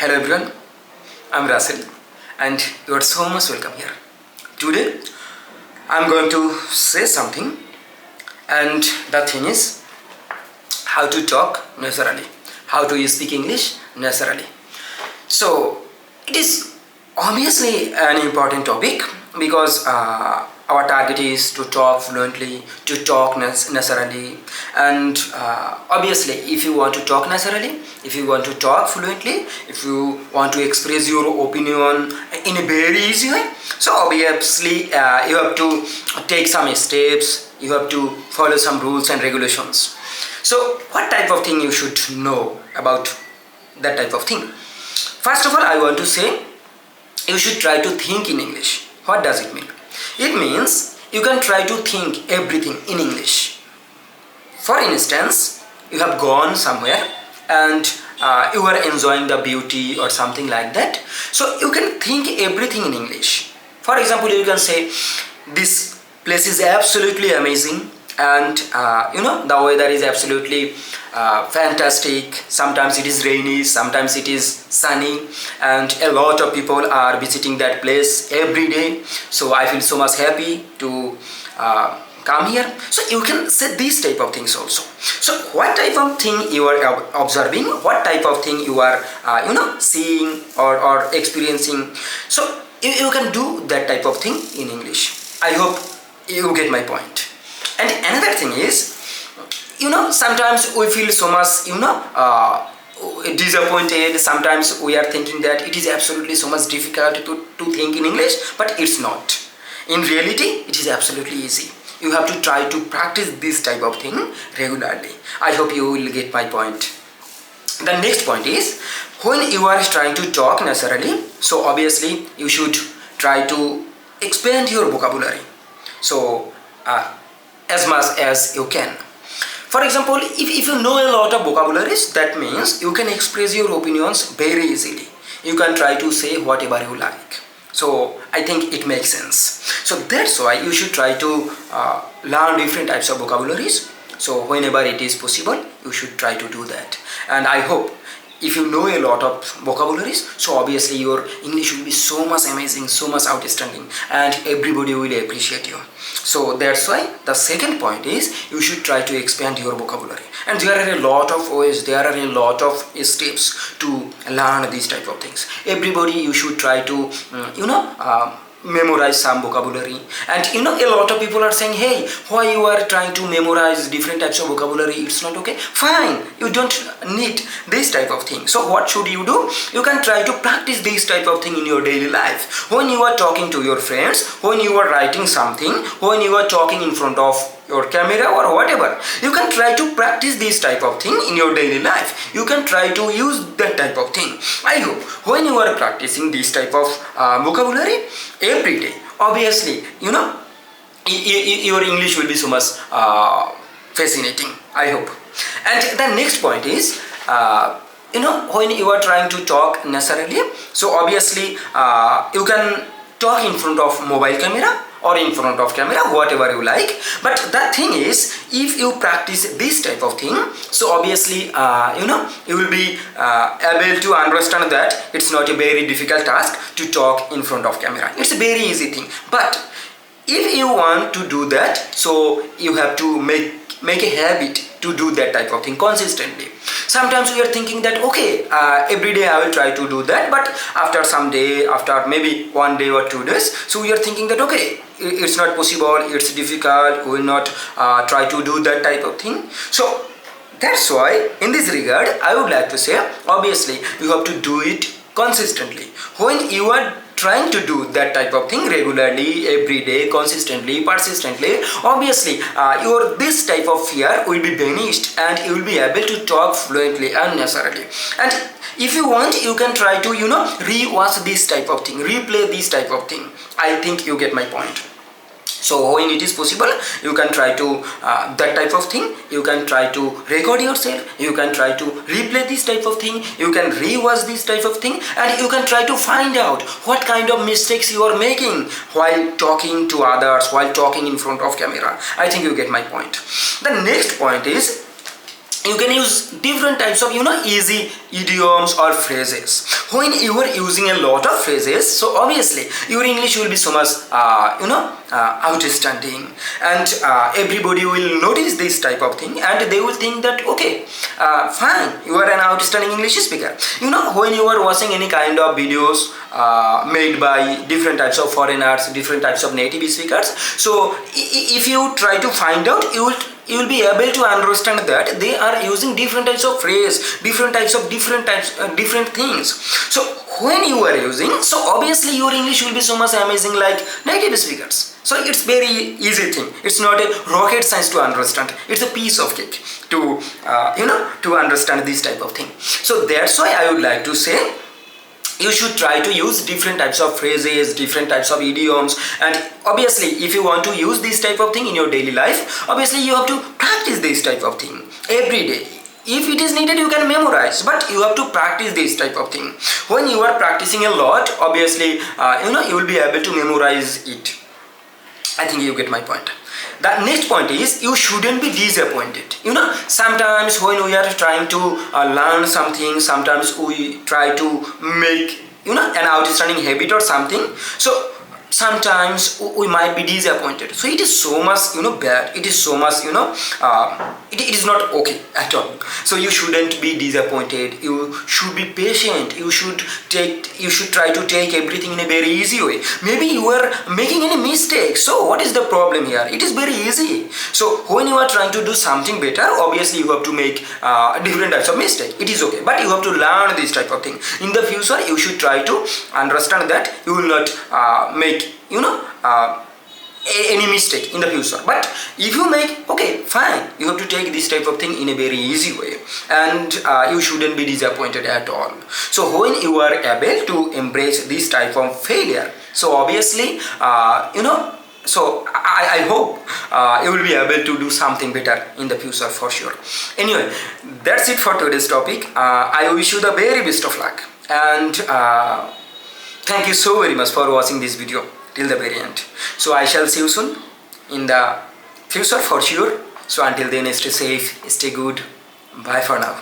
Hello everyone, I'm Rasel and you are so much welcome here. Today I'm going to say something, and the thing is how to talk naturally, how to speak English naturally. So it is obviously an important topic because our target is to talk fluently, to talk naturally, and obviously if you want to talk naturally, if you want to talk fluently, if you want to express your opinion in a very easy way, so obviously you have to take some steps, you have to follow some rules and regulations. So what type of thing you should know about that type of thing? First of all, I want to say you should try to think in English. What does it mean? It means you can try to think everything in English. For instance, you have gone somewhere and you are enjoying the beauty or something like that. So you can think everything in English. For example, you can say, this place is absolutely amazing, and the weather is absolutely fantastic. Sometimes it is rainy, sometimes it is sunny, and a lot of people are visiting that place every day. So I feel so much happy to come here. So you can say these type of things also. So what type of thing you are observing, what type of thing you are seeing or experiencing, so you can do that type of thing in English. I hope you get my point. And another thing is, sometimes we feel so much disappointed. Sometimes we are thinking that it is absolutely so much difficult to think in English, but it's not. In reality, it is absolutely easy. You have to try to practice this type of thing regularly. I hope you will get my point. The next point is, when you are trying to talk naturally, so obviously you should try to expand your vocabulary. So as much as you can. For example, if you know a lot of vocabularies, that means you can express your opinions very easily. You can try to say whatever you like. So I think it makes sense. So that's why you should try to learn different types of vocabularies. So whenever it is possible, you should try to do that. And I hope if you know a lot of vocabularies, so obviously your English will be so much amazing, so much outstanding, and everybody will appreciate you. So that's why the second point is, you should try to expand your vocabulary. And there are a lot of ways, there are a lot of steps to learn these type of things. Everybody, you should try to memorize some vocabulary. And a lot of people are saying, hey, why you are trying to memorize different types of vocabulary? It's not okay. Fine, you don't need this type of thing. So what should you do? You can try to practice this type of thing in your daily life. When you are talking to your friends, when you are writing something, when you are talking in front of your camera or whatever, you can try to practice this type of thing in your daily life. You can try to use that type of thing. I hope when you are practicing this type of vocabulary every day, obviously your English will be so much fascinating, I hope. And the next point is, when you are trying to talk naturally, so obviously you can talk in front of mobile camera or in front of camera, whatever you like. But the thing is, if you practice this type of thing, so obviously you will be able to understand that it's not a very difficult task to talk in front of camera. It's a very easy thing. But if you want to do that, so you have to make a habit to do that type of thing consistently. Sometimes we are thinking that, okay, every day I will try to do that, but after some day, after maybe 1 day or 2 days, so we are thinking that, okay, it's not possible, it's difficult, we will not try to do that type of thing. So that's why in this regard, I would like to say, obviously you have to do it consistently. When you are trying to do that type of thing regularly, every day, consistently, persistently, obviously this type of fear will be vanished and you will be able to talk fluently and naturally. And if you want, you can try to re-watch this type of thing, replay this type of thing. I think you get my point. So when it is possible, you can try to that type of thing. You can try to record yourself. You can try to replay this type of thing. You can rewatch this type of thing, and you can try to find out what kind of mistakes you are making while talking to others, while talking in front of camera. I think you get my point. The next point is, you can use different types of easy idioms or phrases. When you are using a lot of phrases, so obviously your English will be so much outstanding, and everybody will notice this type of thing, and they will think that okay, fine, you are an outstanding English speaker. When you are watching any kind of videos made by different types of foreigners, different types of native speakers, so if you try to find out, you will be able to understand that they are using different types of phrase, different things. So when you are using, so obviously your English will be so much amazing like native speakers. So it's very easy thing. It's not a rocket science to understand. It's a piece of cake to to understand this type of thing. So that's why I would like to say, you should try to use different types of phrases, different types of idioms, and obviously if you want to use this type of thing in your daily life, obviously you have to practice this type of thing every day. If it is needed, you can memorize, but you have to practice this type of thing. When you are practicing a lot, obviously you will be able to memorize it. I think you get my point. The next point is, you shouldn't be disappointed. Sometimes when we are trying to learn something, sometimes we try to make an outstanding habit or something, so sometimes we might be disappointed. So it is so much bad, it is so much it is not okay at all. So you shouldn't be disappointed, you should be patient, you should try to take everything in a very easy way. Maybe you are making any mistake, so what is the problem here? It is very easy. So when you are trying to do something better, obviously you have to make different types of mistake. It is okay, but you have to learn this type of thing. In the future, you should try to understand that you will not make any mistake in the future. But if you make, okay, fine, you have to take this type of thing in a very easy way, and you shouldn't be disappointed at all. So when you are able to embrace this type of failure, so obviously so I hope you will be able to do something better in the future for sure. Anyway, that's it for today's topic. I wish you the very best of luck, and thank you so very much for watching this video till the very end. So I shall see you soon in the future for sure. So until then, stay safe, stay good. Bye for now.